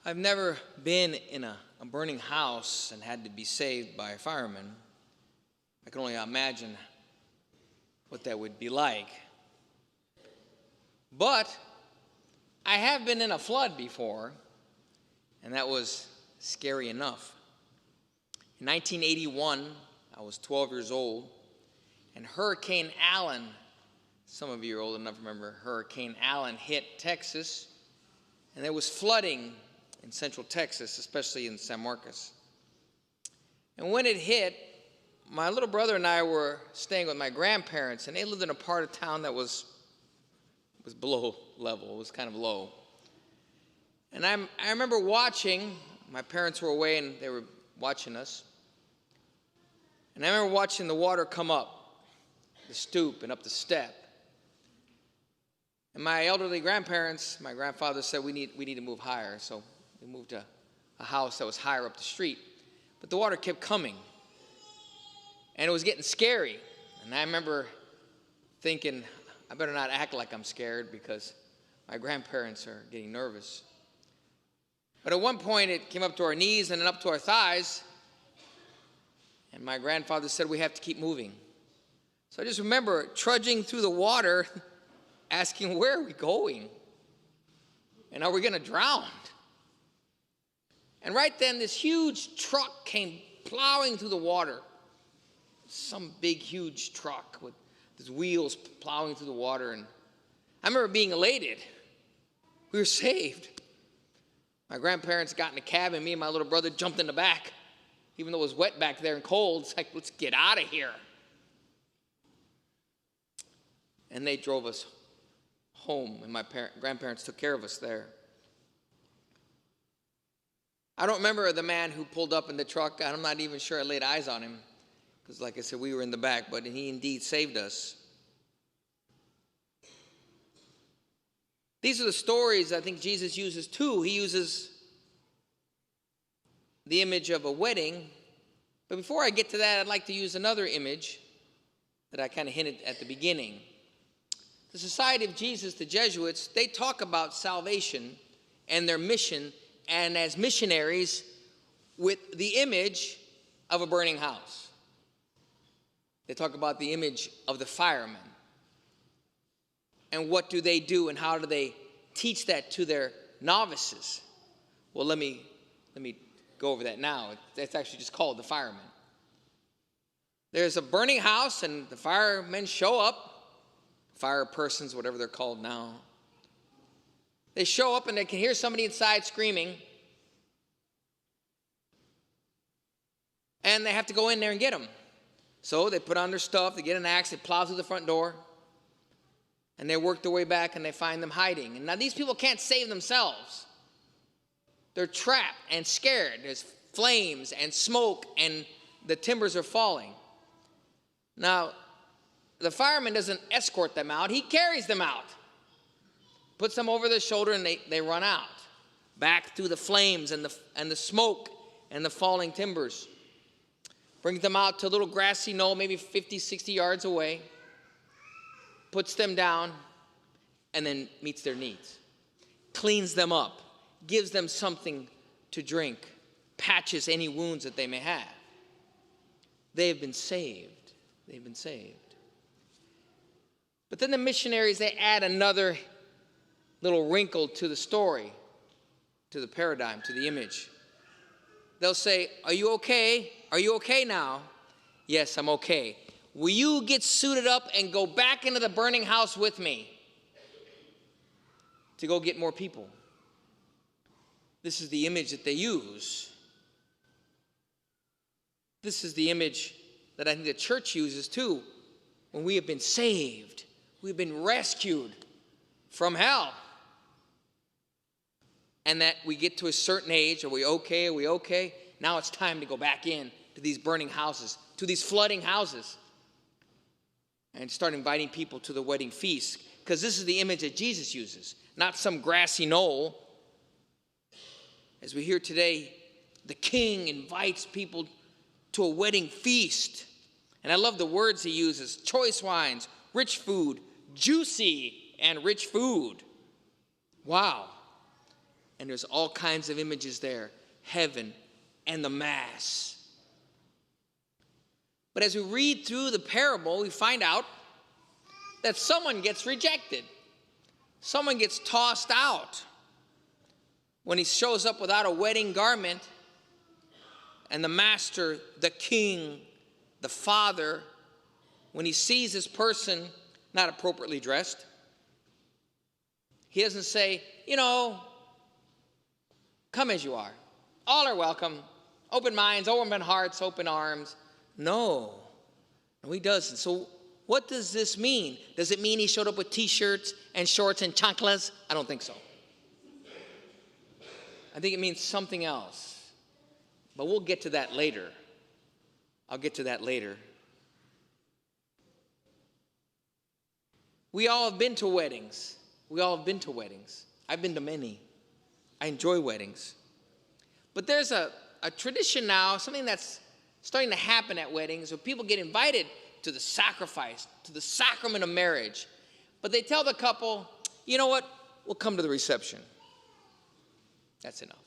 I've never been in a burning house and had to be saved by a fireman. I can only imagine what that would be like. But I have been in a flood before, and that was scary enough. In 1981, I was 12 years old, and Hurricane Allen, some of you are old enough to remember Hurricane Allen, hit Texas, and there was flooding in central Texas, especially in San Marcos. And when it hit, my little brother and I were staying with my grandparents, and they lived in a part of town that was below level. It was kind of low. And I remember watching. My parents were away, and they were watching us. And I remember watching the water come up the stoop and up the step. And my elderly grandparents, my grandfather said, we need to move higher. So we moved to a house that was higher up the street. But the water kept coming. And it was getting scary. And I remember thinking, I better not act like I'm scared because my grandparents are getting nervous. But at one point, it came up to our knees and then up to our thighs. And my grandfather said, we have to keep moving. So I just remember trudging through the water, asking, where are we going? And are we going to drown? And right then, this huge truck came plowing through the water. Some big, huge truck with his wheels plowing through the water. And I remember being elated. We were saved. My grandparents got in the cab, and me and my little brother jumped in the back. Even though it was wet back there and cold, it's like, let's get out of here. And they drove us home, and my grandparents took care of us there. I don't remember the man who pulled up in the truck. I'm not even sure I laid eyes on him because, like I said, we were in the back, but he indeed saved us. These are the stories I think Jesus uses too. He uses the image of a wedding. But before I get to that, I'd like to use another image that I kind of hinted at the beginning. The Society of Jesus, the Jesuits, they talk about salvation and their mission, and as missionaries with the image of a burning house. They talk about the image of the firemen. And what do they do and how do they teach that to their novices? Well, let me go over that now. It's actually just called the firemen. There's a burning house, and the firemen show up. Fire persons, whatever they're called now. They show up and they can hear somebody inside screaming. And they have to go in there and get them. So they put on their stuff, they get an axe, they plow through the front door. And they work their way back and they find them hiding. And now these people can't save themselves. They're trapped and scared. There's flames and smoke and the timbers are falling. Now, the fireman doesn't escort them out. He carries them out. Puts them over their shoulder and they run out. Back through the flames and the smoke and the falling timbers. Brings them out to a little grassy knoll, maybe 50, 60 yards away. Puts them down and then meets their needs. Cleans them up. Gives them something to drink. Patches any wounds that they may have. They have been saved. They've been saved. But then the missionaries, they add another little wrinkle to the story, to the paradigm, to the image. They'll say, are you okay? Are you okay now? Yes, I'm okay. Will you get suited up and go back into the burning house with me to go get more people? This is the image that they use. This is the image that I think the church uses too. When we have been saved, we've been rescued from hell. And that we get to a certain age, are we okay? Are we okay? Now it's time to go back in to these burning houses, to these flooding houses. And start inviting people to the wedding feast. Because this is the image that Jesus uses, not some grassy knoll. As we hear today, the king invites people to a wedding feast. And I love the words he uses: choice wines, rich food, juicy and rich food. Wow. And there's all kinds of images there. Heaven and the Mass. But as we read through the parable, we find out that someone gets rejected. Someone gets tossed out. When he shows up without a wedding garment, and the master, the king, the father, when he sees this person not appropriately dressed, he doesn't say, come as you are. All are welcome. Open minds, open hearts, open arms. No, he doesn't. So what does this mean? Does it mean he showed up with T-shirts and shorts and chanclas? I don't think so. I think it means something else. But we'll get to that later. I'll get to that later. We all have been to weddings. I've been to many. I enjoy weddings. But there's a tradition now, something that's starting to happen at weddings, where people get invited to the sacrifice, to the sacrament of marriage. But they tell the couple, you know what? We'll come to the reception. That's enough.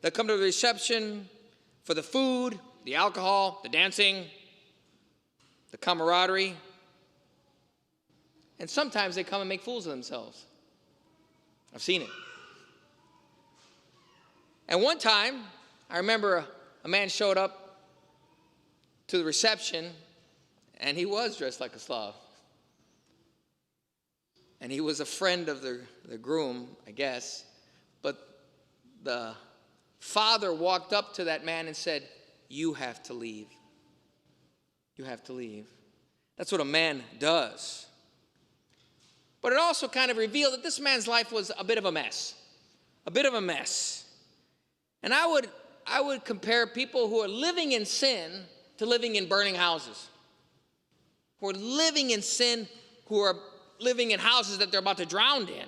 They'll come to the reception for the food, the alcohol, the dancing, the camaraderie. And sometimes they come and make fools of themselves. I've seen it. And one time, I remember a man showed up to the reception, and he was dressed like a Slav. And he was a friend of the groom, I guess. But the father walked up to that man and said, "You have to leave. You have to leave." That's what a man does. But it also kind of revealed that this man's life was a bit of a mess. A bit of a mess. And I would compare people who are living in sin to living in burning houses. Who are living in sin, who are living in houses that they're about to drown in.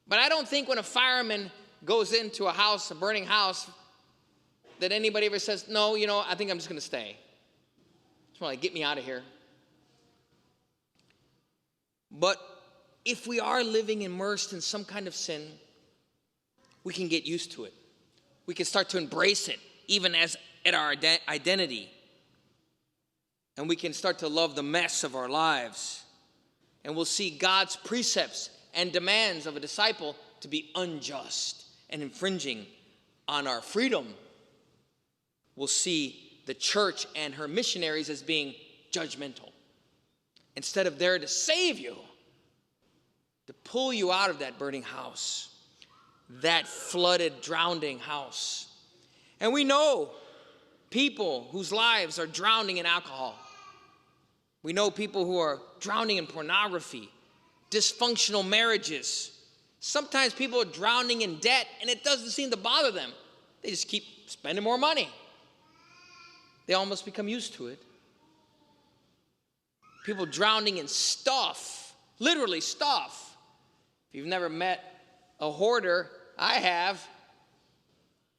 But I don't think when a fireman goes into a house, a burning house, that anybody ever says, "No, I think I'm just going to stay. Just want to get me out of here." But if we are living immersed in some kind of sin, we can get used to it. We can start to embrace it, even as at our identity. And we can start to love the mess of our lives. And we'll see God's precepts and demands of a disciple to be unjust and infringing on our freedom. We'll see the church and her missionaries as being judgmental. Instead of there to save you, to pull you out of that burning house, that flooded, drowning house. And we know people whose lives are drowning in alcohol. We know people who are drowning in pornography, dysfunctional marriages. Sometimes people are drowning in debt, and it doesn't seem to bother them. They just keep spending more money. They almost become used to it. People drowning in stuff, literally stuff. If you've never met a hoarder, I have.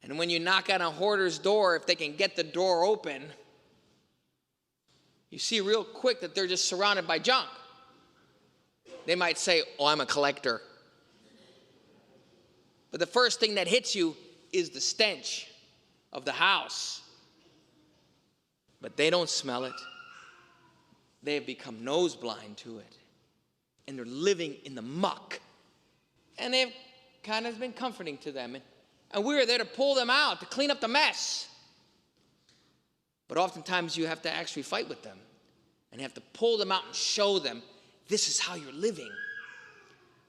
And when you knock on a hoarder's door, if they can get the door open, you see real quick that they're just surrounded by junk. They might say, "Oh, I'm a collector." But the first thing that hits you is the stench of the house. But they don't smell it. They have become nose blind to it. And they're living in the muck. And they've kind of been comforting to them. And we're there to pull them out, to clean up the mess. But oftentimes you have to actually fight with them. And you have to pull them out and show them, this is how you're living.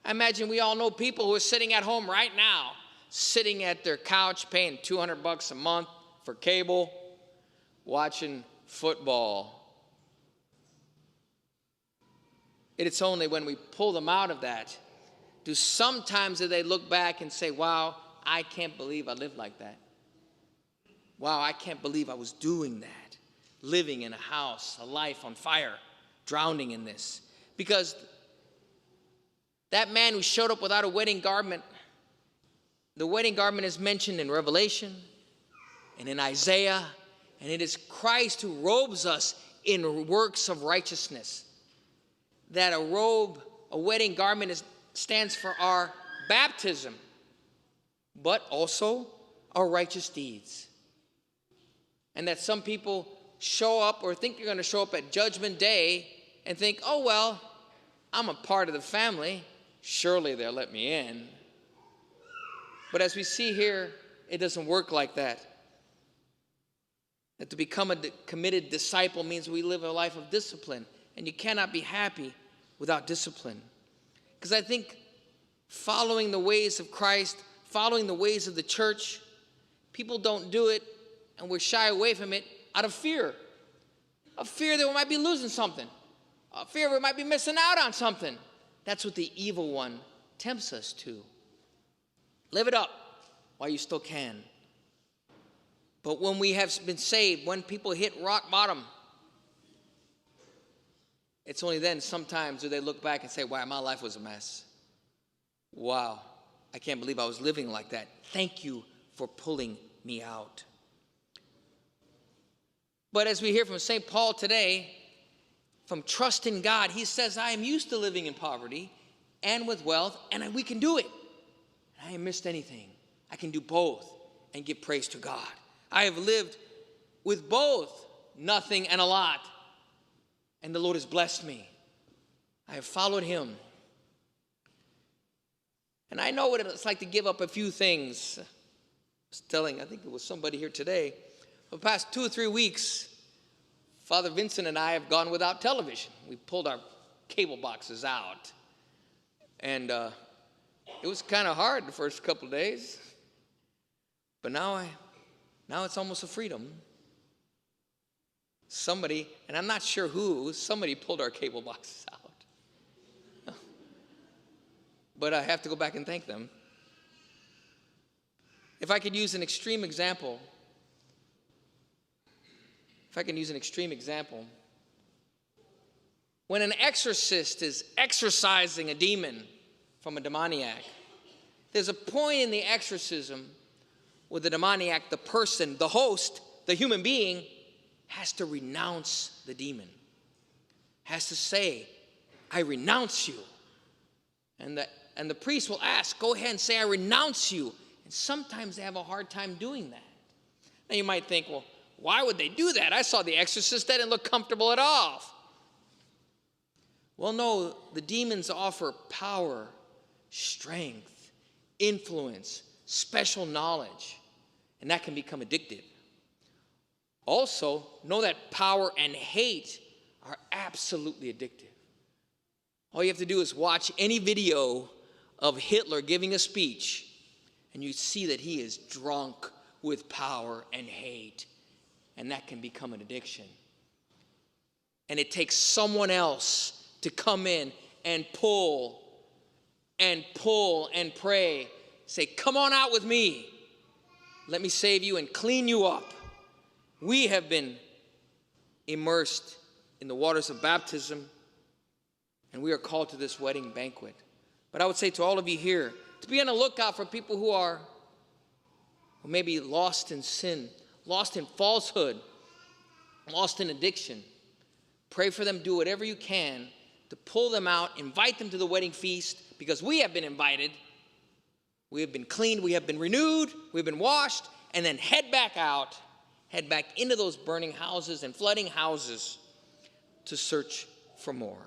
I imagine we all know people who are sitting at home right now, sitting at their couch, paying $200 a month for cable, watching football. It's only when we pull them out of that do sometimes they look back and say, "Wow, I can't believe I lived like that. Wow, I can't believe I was doing that. Living in a house, a life on fire, drowning in this." Because that man who showed up without a wedding garment, the wedding garment is mentioned in Revelation and in Isaiah, and it is Christ who robes us in works of righteousness. That a robe, a wedding garment stands for our baptism, but also our righteous deeds. And that some people show up or think you're going to show up at Judgment Day and think, oh, well, I'm a part of the family. Surely they'll let me in. But as we see here, it doesn't work like that. That to become a committed disciple means we live a life of discipline. And you cannot be happy without discipline. Because I think following the ways of Christ, following the ways of the church, people don't do it and we're shy away from it out of fear. A fear that we might be losing something. A fear we might be missing out on something. That's what the evil one tempts us to. Live it up while you still can. But when we have been saved, when people hit rock bottom, it's only then sometimes do they look back and say, wow, my life was a mess. Wow, I can't believe I was living like that. Thank you for pulling me out. But as we hear from St. Paul today, from trust in God, he says, I am used to living in poverty and with wealth, and we can do it. I haven't missed anything. I can do both and give praise to God. I have lived with both nothing and a lot, and the Lord has blessed me. I have followed him. And I know what it's like to give up a few things. I was telling, I think it was somebody here today, for the past 2 or 3 weeks, Father Vincent and I have gone without television. We pulled our cable boxes out. And it was kind of hard the first couple of days. But now it's almost a freedom. Somebody, and I'm not sure who, somebody pulled our cable boxes out. But I have to go back and thank them. If I could use an extreme example, when an exorcist is exorcising a demon from a demoniac, there's a point in the exorcism where the demoniac, the person, the host, the human being, has to renounce the demon, has to say, I renounce you. And the priest will ask, go ahead and say, I renounce you. And sometimes they have a hard time doing that. Now you might think, well, why would they do that? I saw The Exorcist. That didn't look comfortable at all. Well, no, the demons offer power, strength, influence, special knowledge, and that can become addictive. Also, know that power and hate are absolutely addictive. All you have to do is watch any video of Hitler giving a speech, and you see that he is drunk with power and hate, and that can become an addiction. And it takes someone else to come in and pull and pray. Say, come on out with me. Let me save you and clean you up. We have been immersed in the waters of baptism, and we are called to this wedding banquet. But I would say to all of you here, to be on the lookout for people who may be lost in sin, lost in falsehood, lost in addiction. Pray for them, do whatever you can to pull them out, invite them to the wedding feast, because we have been invited, we have been cleaned, we have been renewed, we've been washed, and then head back into those burning houses and flooding houses to search for more.